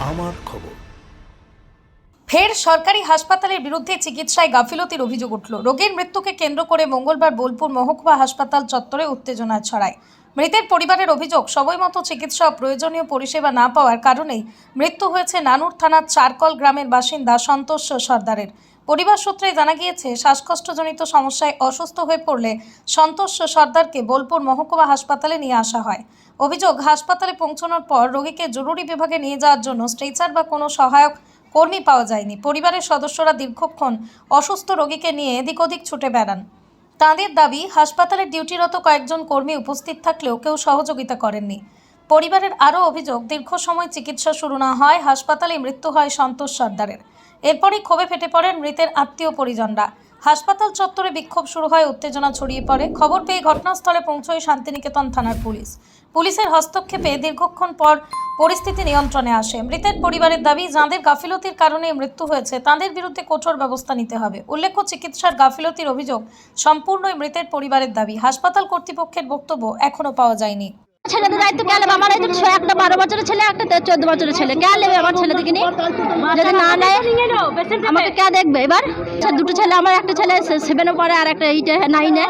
আমার খবর। ফের সরকারি হাসপাতালের বিরুদ্ধে চিকিৎসায় গাফিলতির অভিযোগ উঠল। রোগীর মৃত্যুকে কেন্দ্র করে মঙ্গলবার বোলপুর মহকুমা হাসপাতাল চত্বরে উত্তেজনা ছড়ায়। মৃতের পরিবারের অভিযোগ, সময়মতো চিকিৎসা ও প্রয়োজনীয় পরিষেবা না পাওয়ার কারণেই মৃত্যু হয়েছে নানুর থানার চারকল গ্রামের বাসিন্দা সন্তোষ সর্দারের। পরিবার সূত্রে জানা গিয়েছে, শ্বাসকষ্টজনিত সমস্যায় অসুস্থ হয়ে পড়লে সন্তোষ সর্দারকে বোলপুর মহকুমা হাসপাতালে নিয়ে আসা হয়। অভিযোগ, হাসপাতালে পৌঁছানোর পর রোগীকে জরুরি বিভাগে নিয়ে যাওয়ার জন্য স্ট্রেচার বা কোনো সহায়ক কর্মী পাওয়া যায়নি। পরিবারের সদস্যরা দীর্ঘক্ষণ অসুস্থ রোগীকে নিয়ে এদিক ওদিক ছুটে বেড়ান। তাঁদের দাবি, হাসপাতালের ডিউটিরত কয়েকজন কর্মী উপস্থিত থাকলেও কেউ সহযোগিতা করেননি। পরিবারের আরও অভিযোগ, দীর্ঘ সময় চিকিৎসা শুরু না হয় হাসপাতালে মৃত্যু হয় সন্তোষ সর্দারের। এরপরই ক্ষোভে ফেটে পড়েন মৃতের আত্মীয় পরিজনরা। হাসপাতাল চত্বরে বিক্ষোভ শুরু হয়, উত্তেজনা ছড়িয়ে পড়ে। খবর পেয়ে ঘটনাস্থলে পৌঁছয় শান্তিনিকেতন থানার পুলিশ। পুলিশের হস্তক্ষেপে দীর্ঘক্ষণ পর পরিস্থিতি নিয়ন্ত্রণে আসে। মৃতের পরিবারের দাবি, যাঁদের গাফিলতির কারণে মৃত্যু হয়েছে তাঁদের বিরুদ্ধে কঠোর ব্যবস্থা নিতে হবে। উল্লেখ্য, চিকিৎসার গাফিলতির অভিযোগ সম্পূর্ণই মৃতের পরিবারের দাবি। হাসপাতাল কর্তৃপক্ষের বক্তব্য এখনো পাওয়া যায়নি। ছেলেদের দায়িত্ব কে নেবে? আমার একটা 12 বছরের ছেলে, একটা 14 বছরের ছেলে। কে নেবে আমার ছেলেদেরকে নিয়ে? যদি না নেয় আমাকে কে দেখবে? এবার দুটো ছেলে, আমার একটা ছেলে 7-এ পড়ে আর একটা 8-এ 9-এ।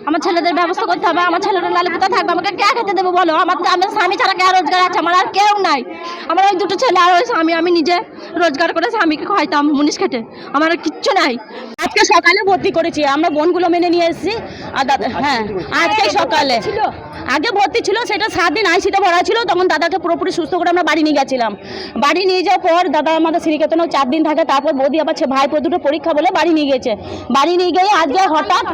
আমার ছেলেদের ব্যবস্থা করতে হবে। আমার ছেলেরা নালে কোথায় থাকবে? আমাকে কে খেতে দেবো বলো? আমার স্বামী ছাড়া কে রোজগার আছে? আমার আর কেউ নাই। আমার ওই দুটো ছেলে আর ওই স্বামী। আমি নিজে রোজগার করে স্বামীকে খাইতাম মুনিশ খেটে। আমার আর কিচ্ছু নাই। আজকে সকালে ভর্তি করেছি, আমরা বোনগুলো মেনে নিয়ে এসেছি। আর দাদা, হ্যাঁ আজকে সকালে আগে ভর্তি ছিল, সেটা 7 দিন আইসিতে ভরা ছিল। তখন দাদাকে পুরোপুরি সুস্থ করে আমরা বাড়ি নিয়ে গেছিলাম। বাড়ি নিয়ে যাওয়ার পর দাদা আমাদের শ্রীনিকেতনেও 4 দিন থাকে। তারপর বৌদি আবার ভাইপো দুটো পরীক্ষা বলে বাড়ি নিয়ে গেছে। বাড়ি নিয়ে গিয়ে আজকে হঠাৎ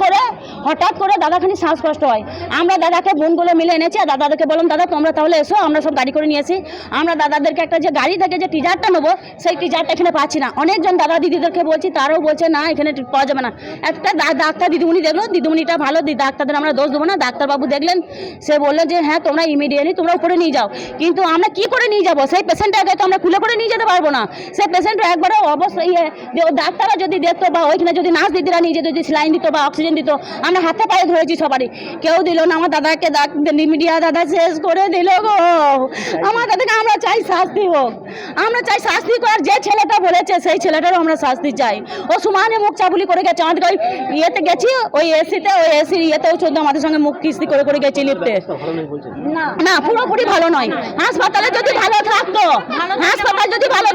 করে দাদাখানি শ্বাসকষ্ট হয়। আমরা দাদাকে বোনগুলো মিলে এনেছি আর দাদাদেরকে বললাম, দাদা তোমরা তাহলে এসো, আমরা সব গাড়ি করে নিয়েছি। আমরা দাদাদেরকে একটা যে গাড়ি থেকে যে টিজারটা নেবো, সেই টিজারটা এখানে পাচ্ছি না। অনেকজন দাদা দিদিদেরকে বলছি, তারাও বলছে না এখানে পাওয়া যাবে না। একটা ডাক্তার দিদিমণি দেখলো, দিদিমণিটা ভালো, ডাক্তারদের আমরা দোষ দেবো না। ডাক্তারবাবু দেখলেন, সে বললো যে হ্যাঁ তোমরা ইমিডিয়েটলি তোমরা উপরে নিয়ে যাও। কিন্তু আমরা কি করে নিয়ে যাবো? সেই পেশেন্টটাকে তো আমরা খুলে করে নিয়ে যেতে পারবো না। সেই পেশেন্ট একবারও অবশ্যই ডাক্তাররা যদি দেখতো বা ওইখানে যদি নার্স দিদিরা নিয়ে যেত, যদি স্যালাইন দিত বা অক্সিজেন দিত, আমরা হাতে পায়ে ধরেছি সবারই, কেউ দিল না। আমার দাদাকে মিডিয়া দাদা শেষ করে দিল গো। আমার দাদাকে আমরা চাই শাস্তি হোক, আমরা চাই শাস্তি করার। যে ছেলেটা বলেছে সেই ছেলেটারও আমরা শাস্তি চাই। ও সমানে মুখ চাবুলি করে গেছে। আমাদের ওই ইয়েতে গেছি, ওই এসিতে, ওই এসির ইয়েতেও চোদ্দ আমাদের সঙ্গে মুখ কিস্তি করে করে গেছি লিফটে। না পুরোপুরি ভালো নয়। হাসপাতালে যদি ভালো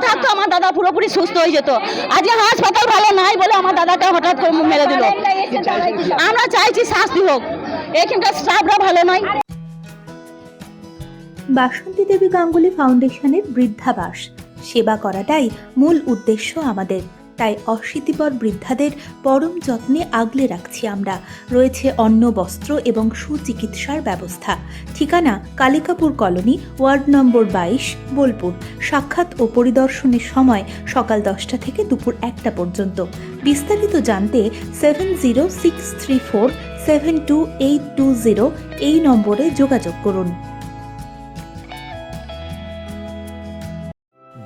থাকতো, আমার দাদা পুরোপুরি সুস্থ হয়ে যেত। আজকে হাসপাতাল ভালো নাই বলে আমার দাদাকে হঠাৎ করে মেরে দিল। আমরা চাইছি শাস্তি হোক, এখানকার স্টাফরা ভালো নয়। বাসন্তী দেবী গাঙ্গুলি ফাউন্ডেশনের বৃদ্ধাবাস সেবা করাটাই মূল উদ্দেশ্য আমাদের। তাই অশীতিপর বৃদ্ধাদের পরম যত্নে আগলে রাখছি আমরা। রয়েছে অন্ন, বস্ত্র এবং সুচিকিৎসার ব্যবস্থা। ঠিকানা Kalikapur colony, ward number 22, Bolpur. সাক্ষাৎ ও পরিদর্শনের সময় সকাল 10টা থেকে দুপুর 1টা পর্যন্ত। বিস্তারিত জানতে 7063472820 এই নম্বরে যোগাযোগ করুন।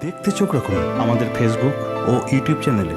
দেখতে চোখ রাখুন আমাদের ফেসবুক ও ইউটিউব চ্যানেলে।